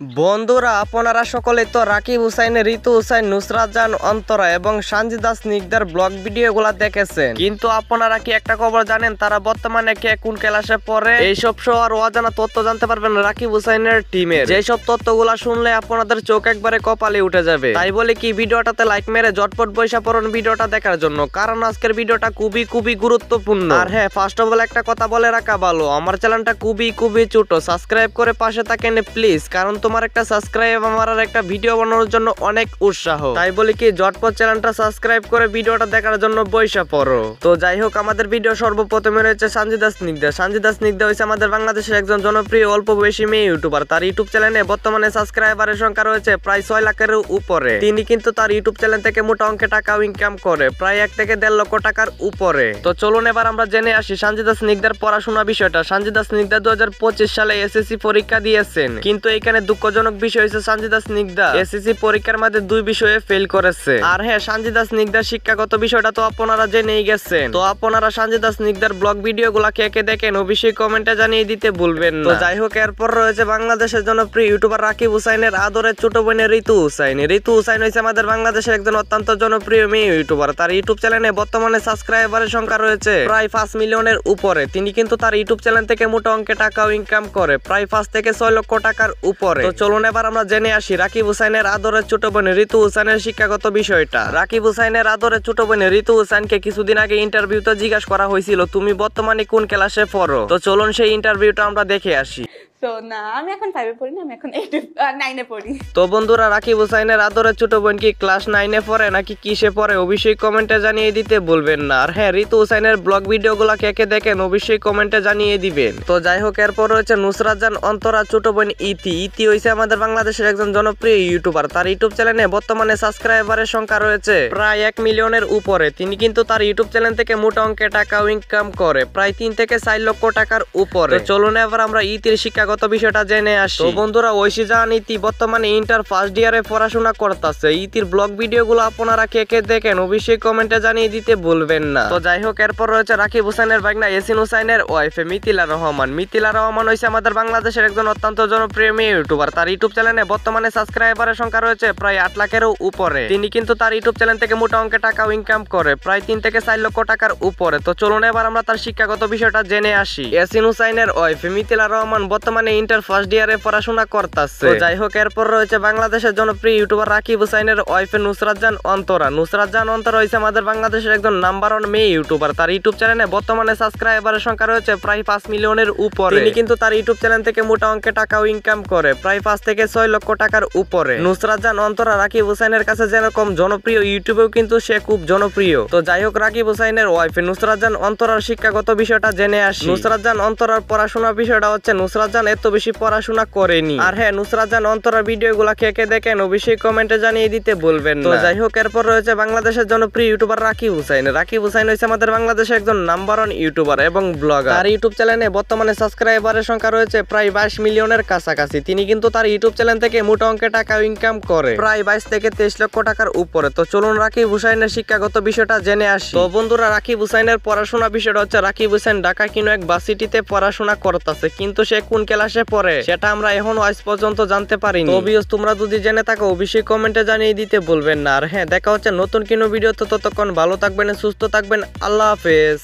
বন্ধুরা, আপনারা সকলে তো রাকিব হুসাইন, ঋতু হুসাইন, নুসরাত জাহান অন্তরা এবং সানজিদা স্নিগ্ধার ব্লগ ভিডিওগুলা দেখেছেন, কিন্তু আপনারা কি একটা খবর জানেন তারা বর্তমানে কে কোন ক্লাসে পড়ে? এইসব সহ আর অজানা তথ্য জানতে পারবেন রাকিব হুসাইনের টিমের। যেসব তথ্যগুলা শুনলে আপনাদের চোখ একবারে কপালে উঠে যাবে। তাই বলে কি ভিডিওটাতে লাইক মেরে ঝটপট বৈশা পড়ুন ভিডিওটা দেখার জন্য, কারণ আজকের ভিডিওটা খুবই গুরুত্বপূর্ণ। আর হ্যাঁ, ফার্স্ট অফ অল একটা কথা বলে রাখা ভালো, আমার চ্যানেলটা খুবই ছোট, সাবস্ক্রাইব করে পাশে থাকেন প্লিজ, কারণ তোমার একটা সাবস্ক্রাইব আমার আর একটা ভিডিও বানানোর জন্য অনেক উৎসাহ। তাই বলি কি ঝটপট চ্যানেলটা সাবস্ক্রাইব করে ভিডিওটা দেখার জন্য বৈশা পড়ো। তো যাই হোক, আমাদের ভিডিও সর্বপ্রথমে রয়েছে সানজিদা স্নিগ্ধা। সানজিদা স্নিগ্ধা হচ্ছে আমাদের বাংলাদেশের একজন জনপ্রিয় অল্প বয়সী মেয়ে ইউটিউবার। তার ইউটিউব চ্যানেলে বর্তমানে সাবস্ক্রাইবারের সংখ্যা রয়েছে প্রায় 6 লাখের উপরে। তিনি কিন্তু তার ইউটিউব চ্যানেল থেকে মোটা অঙ্কের টাকা ইনকাম করে, প্রায় 1 থেকে 1.5 লক্ষ টাকার উপরে। তো চলুন এবার আমরা জেনে আসি সানজিদা স্নিগ্ধার পড়াশোনা বিষয়টা। সানজিদা স্নিগ্ধা 2025 সালে এসএসসি পরীক্ষা দিয়েছেন, কিন্তু এখানে দুঃখজনক বিষয় হচ্ছে সানজিদা স্নিগ্ধা এসএসসি পরীক্ষার মধ্যে 2 বিষয়ে ফেল করেছে। আর হ্যাঁ, সানজিদা স্নিগ্ধার শিক্ষাগত বিষয়টা তো আপনারা জেনেই গেছেন। তো আপনারা সানজিদা স্নিগ্ধার ব্লগ ভিডিওগুলা কে দেখেন অবশ্যই কমেন্টে জানিয়ে দিতে ভুলবেন না। তো যাই হোক, এরপর রয়েছে বাংলাদেশের জনপ্রিয় ইউটিউবার রাকিব হুসাইনের আদরের ছোট বোন ঋতু হুসাইন। ঋতু হুসাইন হচ্ছে আমাদের বাংলাদেশের একজন অত্যন্ত জনপ্রিয় মেয়ে ইউটিউবার। তার ইউটিউব চ্যানেলে বর্তমানে সাবস্ক্রাইবারের সংখ্যা রয়েছে প্রায় 5 মিলিয়নের উপরে। তিনি কিন্তু তার ইউটিউব চ্যানেল থেকে মোটা অঙ্কের টাকাও ইনকাম করে, প্রায় 5 থেকে 6 লক্ষ টাকার উপরে। তো চলুন এবার আমরা জেনে আসি রাকিব হুসাইনের আদরের ছোট বোন ঋতু হুসাইনের শিক্ষাগত বিষয়টা। রাকিব হুসাইনের আদরের ছোট বোন ঋতু হুসাইনকে কিছুদিন আগে ইন্টারভিউতে জিজ্ঞাসা করা হয়েছিল তুমি বর্তমানে কোন ক্লাসে পড়ো। তো চলুন সেই ইন্টারভিউটা আমরা দেখে আসি। তো না, আমি এখন 5 এ পড়ি না, আমি এখন 9 এ পড়ি। তো বন্ধুরা, রাকিব হুসাইনের আদরের ছোট বোন কি ক্লাস 9 এ পড়ে নাকি কিসে পড়ে অবশ্যই কমেন্টে জানিয়ে দিতে ভুলবেন না। আর হ্যাঁ, ঋতু হুসাইনের ব্লগ ভিডিওগুলো কে দেখেন অবশ্যই কমেন্টে জানিয়ে দিবেন। তো যাই হোক, এরপর রয়েছে নুসরাত জাহান অন্তরা ছোট বোন ইতি হইছে আমাদের বাংলাদেশের একজন জনপ্রিয় ইউটিউবার। তার ইউটিউব চ্যানেলে বর্তমানে সাবস্ক্রাইবারের সংখ্যা রয়েছে প্রায় 1 মিলিয়নের উপরে। তিনি কিন্তু তার ইউটিউব চ্যানেল থেকে মোটা অঙ্কের টাকা ইনকাম করে, প্রায় 3 থেকে 4 লক্ষ টাকার উপরে। তো চলুন এবার আমরা ইতির শিক্ষাগত বিষয়টা জেনে আসি। তো বন্ধুরা, ঐশী জাহান ইতি বর্তমানে ইন্টার ফার্স্ট ইয়ারে পড়াশোনা করতেছে। ইতির ব্লগ ভিডিওগুলো আপনারা কে দেখেন অবশ্যই কমেন্টে জানিয়ে দিতে ভুলবেন না। তো যাই হোক, এরপর রয়েছে রাকিব হুসাইনের ভাগনা ইয়াসিন হুসাইনের ওয়াইফ মিথিলা রহমান। মিথিলা রহমান হইছে আমাদের বাংলাদেশের একজন অত্যন্ত জনপ্রিয় মেয়ে ইউটিউবার। তার ইউটিউব চ্যানেলে বর্তমানে সাবস্ক্রাইবারের সংখ্যা রয়েছে প্রায় 8 লাখেরও উপরে। তিনি কিন্তু তার ইউটিউব চ্যানেল থেকে মোটা অঙ্কের টাকা ইনকাম করে, প্রায় 3 থেকে 4 লক্ষ টাকার উপরে। তো চলুন এবার আমরা তার শিক্ষাগত বিষয়টা জেনে আসি। ইয়াসিন হুসাইনের ওয়াইফ মিথিলা রহমান বর্তমানে ইন্টার ফার্স্ট ইয়ারে পড়াশোনা করতেছে। তো যাই হোক, এরপর রয়েছে বাংলাদেশের জনপ্রিয় ইউটিউবার রাকিব হুসাইনের ওয়াইফ নুসরাত জাহান অন্তরা। নুসরাত জাহান অন্তরা হইছে আমাদের বাংলাদেশের একজন নাম্বার 1 মেয়ে ইউটিউবার। তার ইউটিউব চ্যানেলে বর্তমানে সাবস্ক্রাইবারের সংখ্যা রয়েছে প্রায় 5 মিলিয়নের উপরে। তিনি কিন্তু তার ইউটিউব চ্যানেল থেকে মোটা অঙ্কের টাকাও ইনকাম করে, প্রায় 5 থেকে 6 লক্ষ টাকার উপরে। নুসরাত জাহান অন্তরা রাকিব হুসাইনের কাছে যেরকম জনপ্রিয়, ইউটিউবেও কিন্তু সে খুব জনপ্রিয়। তো যাই হোক, রাকিব হুসাইনের ওয়াইফ নুসরাত জাহান অন্তরার শিক্ষাগত বিষয়টা জেনে আসি। নুসরাত জাহান অন্তরার পড়াশোনার বিষয়টা হচ্ছে নুসরাত জাহান এত বেশি পড়াশোনা করেনি। আর হ্যাঁ, নুসরাত জাহান অন্তরার ভিডিওগুলো কে দেখেন অবশ্যই কমেন্টে জানিয়ে দিতে ভুলবেন না। তো যাই হোক, এরপর রয়েছে বাংলাদেশের জনপ্রিয় ইউটিউবার রাকিব হুসাইন। রাকিব হুসাইন হইছে আমাদের বাংলাদেশের একজন নাম্বার 1 ইউটিউবার এবং ব্লগার। তার ইউটিউব চ্যানেলে বর্তমানে সাবস্ক্রাইবারের সংখ্যা রয়েছে প্রায় 22 মিলিয়নের কাছাকাছি। তিনি কিন্তু তার ইউটিউব চ্যানেল থেকে মোটা অঙ্কের টাকা ইনকাম করে, প্রায় 22 থেকে 23 লক্ষ টাকার উপরে। তো চলুন রাকিব হুসাইনের শিক্ষাগত বিষয়টা জেনে আসি। তো বন্ধুরা, রাকিব হুসাইনের পড়াশোনা বিষয়টা হচ্ছে রাকিব হুসাইন ঢাকা কিনো এক ভার্সিটিতে পড়াশোনা করতেছে, কিন্তু সে কোন ক্লাসে পড়ে সেটা আমরা এখনো আজ পর্যন্ত জানতে পারিনি। তো অবভিয়াস তোমরা যদি জেনে থাকো অবশ্যই কমেন্টে জানিয়ে দিতে ভুলবেন না। আর হ্যাঁ, দেখা হচ্ছে নতুন কোনো ভিডিও। তো ততক্ষণ ভালো থাকবেন, সুস্থ থাকবেন, আল্লাহ হাফেজ।